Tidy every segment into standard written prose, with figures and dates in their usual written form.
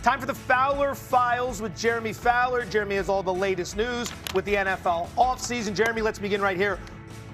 Time for the Fowler Files with Jeremy Fowler. Jeremy has all the latest news with the NFL offseason. Jeremy, let's begin right here.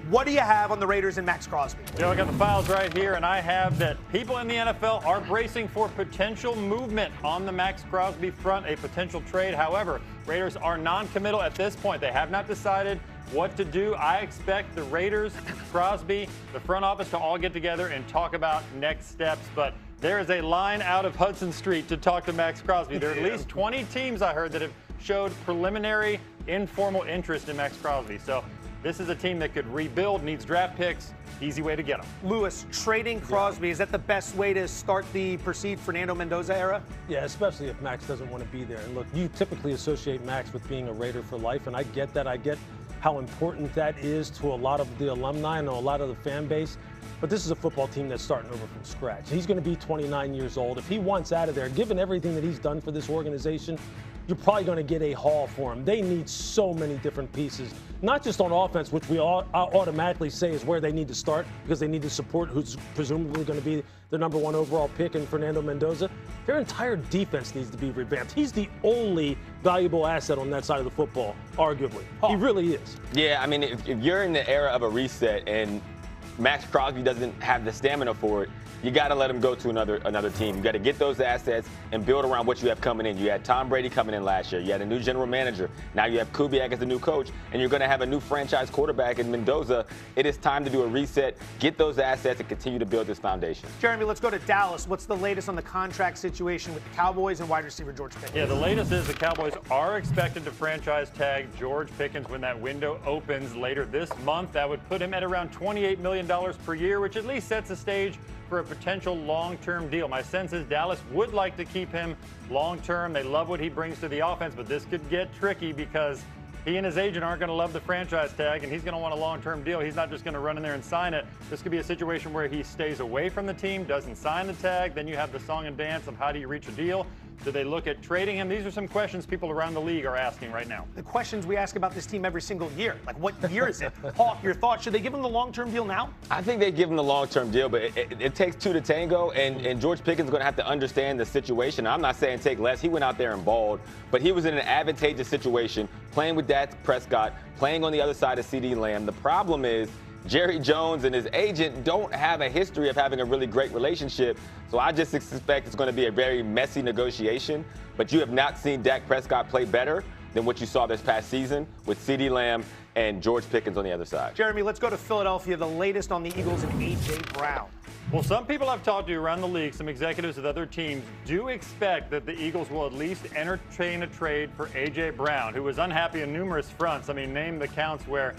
What do you have on the Raiders and Maxx Crosby? I got the files right here, and I have that people in the NFL are bracing for potential movement on the Maxx Crosby front, a potential trade. However, Raiders are non-committal at this point. They have not decided what to do. I expect the Raiders, Crosby, the front office to all get together and talk about next steps. But there is a line out of Hudson Street to talk to Maxx Crosby. There are at least 20 teams, I heard, that have showed preliminary informal interest in Maxx Crosby. So this is a team that could rebuild, needs draft picks. Easy way to get them. Lewis, trading Crosby, is that the best way to start the perceived Fernando Mendoza era? Yeah, especially if Maxx doesn't want to be there. And look, you typically associate Maxx with being a Raider for life, and I get that. I get how important that is to a lot of the alumni and a lot of the fan base. But this is a football team that's starting over from scratch. He's going to be 29 years old. If he wants out of there, given everything that he's done for this organization, you're probably going to get a haul for him. They need so many different pieces, not just on offense, which we all automatically say is where they need to start because they need to support who's presumably going to be the number one overall pick in Fernando Mendoza. Their entire defense needs to be revamped. He's the only valuable asset on that side of the football, arguably. He really is. Yeah, I mean, if you're in the era of a reset and Maxx Crosby doesn't have the stamina for it, you got to let him go to another team. You got to get those assets and build around what you have coming in. You had Tom Brady coming in last year. You had a new general manager. Now you have Kubiak as the new coach, and you're going to have a new franchise quarterback in Mendoza. It is time to do a reset, get those assets, and continue to build this foundation. Jeremy, let's go to Dallas. What's the latest on the contract situation with the Cowboys and wide receiver George Pickens? Yeah, the latest is the Cowboys are expected to franchise tag George Pickens when that window opens later this month. That would put him at around $28 million per year, which at least sets the stage for a potential long-term deal. My sense is Dallas would like to keep him long-term. They love what he brings to the offense, but this could get tricky because he and his agent aren't going to love the franchise tag, and he's going to want a long-term deal. He's not just going to run in there and sign it. This could be a situation where he stays away from the team, doesn't sign the tag. Then you have the song and dance of how do you reach a deal. Do they look at trading him? These are some questions people around the league are asking right now. The questions we ask about this team every single year. Like, what year is it? Hawk, your thoughts. Should they give him the long-term deal now? I think they give him the long-term deal, but it takes two to tango, and George Pickens is going to have to understand the situation. I'm not saying take less. He went out there and balled, but he was in an advantageous situation, playing with Dak Prescott, playing on the other side of CD Lamb. The problem is Jerry Jones and his agent don't have a history of having a really great relationship. So I just expect it's going to be a very messy negotiation. But you have not seen Dak Prescott play better than what you saw this past season with CD Lamb and George Pickens on the other side. Jeremy, let's go to Philadelphia. The latest on the Eagles and A.J. Brown. Well, some people I've talked to around the league, some executives of other teams, do expect that the Eagles will at least entertain a trade for A.J. Brown, who was unhappy on numerous fronts. I mean, name the counts where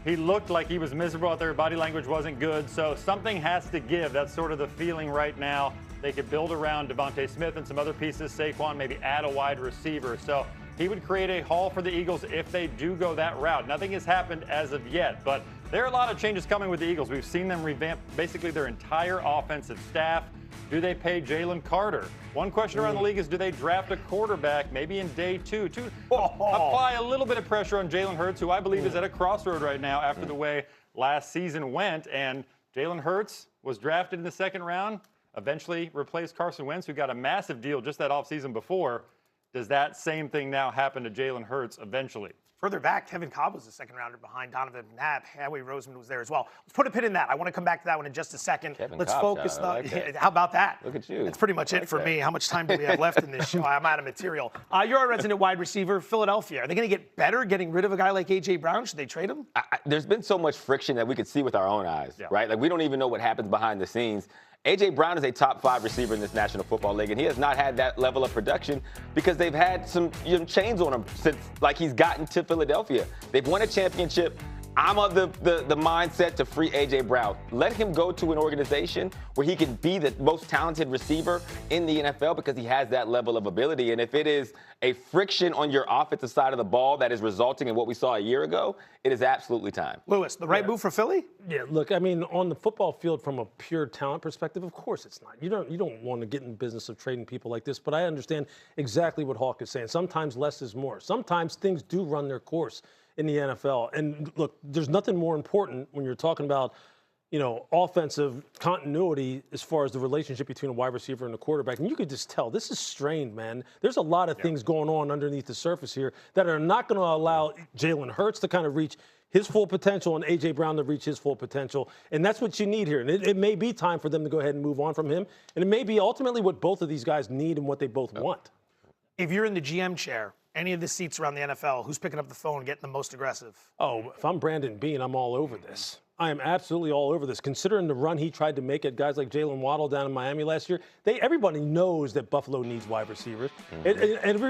he looked like he was miserable out there. Body language wasn't good. So something has to give. That's sort of the feeling right now. They could build around Devontae Smith and some other pieces. Saquon, maybe add a wide receiver. So he would create a haul for the Eagles if they do go that route. Nothing has happened as of yet, but there are a lot of changes coming with the Eagles. We've seen them revamp basically their entire offensive staff. Do they pay Jalen Carter? One question around the league is, do they draft a quarterback maybe in day two to apply a little bit of pressure on Jalen Hurts, who I believe is at a crossroad right now after the way last season went. And Jalen Hurts was drafted in the second round, eventually replaced Carson Wentz, who got a massive deal just that offseason before. Does that same thing now happen to Jalen Hurts eventually? Further back, Kevin Cobb was the second rounder behind Donovan McNabb. Howie Roseman was there as well. Let's put a pin in that. I want to come back to that one in just a second. Let's focus. How about that? Look at you. That's pretty much it for me. How much time do we have left in this show? I'm out of material. You're a resident wide receiver, Philadelphia. Are they going to get better getting rid of a guy like A.J. Brown? Should they trade him? There's been so much friction that we could see with our own eyes, right? Like, we don't even know what happens behind the scenes. A.J. Brown is a top 5 receiver in this National Football League, and he has not had that level of production because they've had some chains on him since, like, he's gotten to Philadelphia. They've won a championship. I'm of the mindset to free A.J. Brown. Let him go to an organization where he can be the most talented receiver in the NFL because he has that level of ability. And if it is a friction on your offensive side of the ball that is resulting in what we saw a year ago, it is absolutely time. Lewis, the right move for Philly? Yeah, look, I mean, on the football field from a pure talent perspective, of course it's not. You don't want to get in the business of trading people like this, but I understand exactly what Hawk is saying. Sometimes less is more. Sometimes things do run their course in the NFL. And look, there's nothing more important when you're talking about offensive continuity as far as the relationship between a wide receiver and a quarterback. And you could just tell this is strained, man. There's a lot of things going on underneath the surface here that are not going to allow Jalen Hurts to kind of reach his full potential and A.J. Brown to reach his full potential. And that's what you need here. And it may be time for them to go ahead and move on from him. And it may be ultimately what both of these guys need and what they both want. If you're in the GM chair, any of the seats around the NFL, who's picking up the phone and getting the most aggressive? Oh, if I'm Brandon Beane, I'm all over this. I am absolutely all over this. Considering the run he tried to make at guys like Jalen Waddle down in Miami last year, everybody knows that Buffalo needs wide receivers. And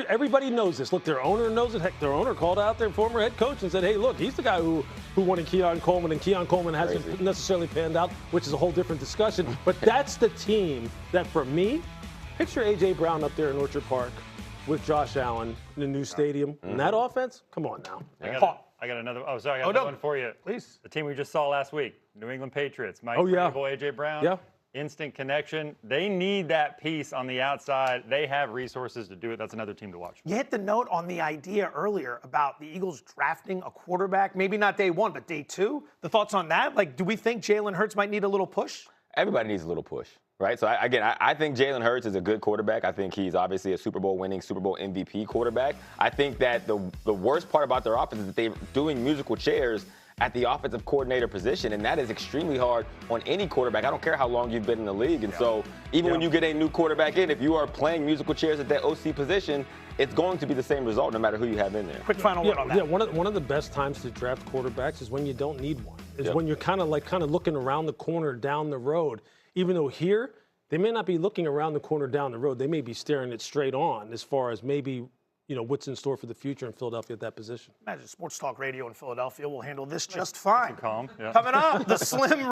everybody knows this. Look, their owner knows it. Heck, their owner called out their former head coach and said, hey, look, he's the guy who wanted Keon Coleman, and Keon Coleman hasn't necessarily panned out, which is a whole different discussion. But that's the team that, for me, picture A.J. Brown up there in Orchard Park with Josh Allen in the new stadium. And that offense, come on now. I got another. Oh, sorry. I got another one for you. Please. The team we just saw last week, New England Patriots. Mike A.J. Brown. Yeah. Instant connection. They need that piece on the outside. They have resources to do it. That's another team to watch. You hit the note on the idea earlier about the Eagles drafting a quarterback, maybe not day one, but day two. The thoughts on that? Like, do we think Jalen Hurts might need a little push? Everybody needs a little push, right? So, I think Jalen Hurts is a good quarterback. I think he's obviously a Super Bowl winning, Super Bowl MVP quarterback. I think that the worst part about their offense is that they're doing musical chairs at the offensive coordinator position, and that is extremely hard on any quarterback. I don't care how long you've been in the league. And so even when you get a new quarterback in, if you are playing musical chairs at that OC position, it's going to be the same result no matter who you have in there. Quick final word on that. Yeah, one of the best times to draft quarterbacks is when you don't need one. Is when you're kind of looking around the corner down the road. Even though here, they may not be looking around the corner down the road. They may be staring it straight on as far as maybe what's in store for the future in Philadelphia at that position. Imagine Sports Talk Radio in Philadelphia will handle this just fine. Calm. Yeah. Coming up, the Slim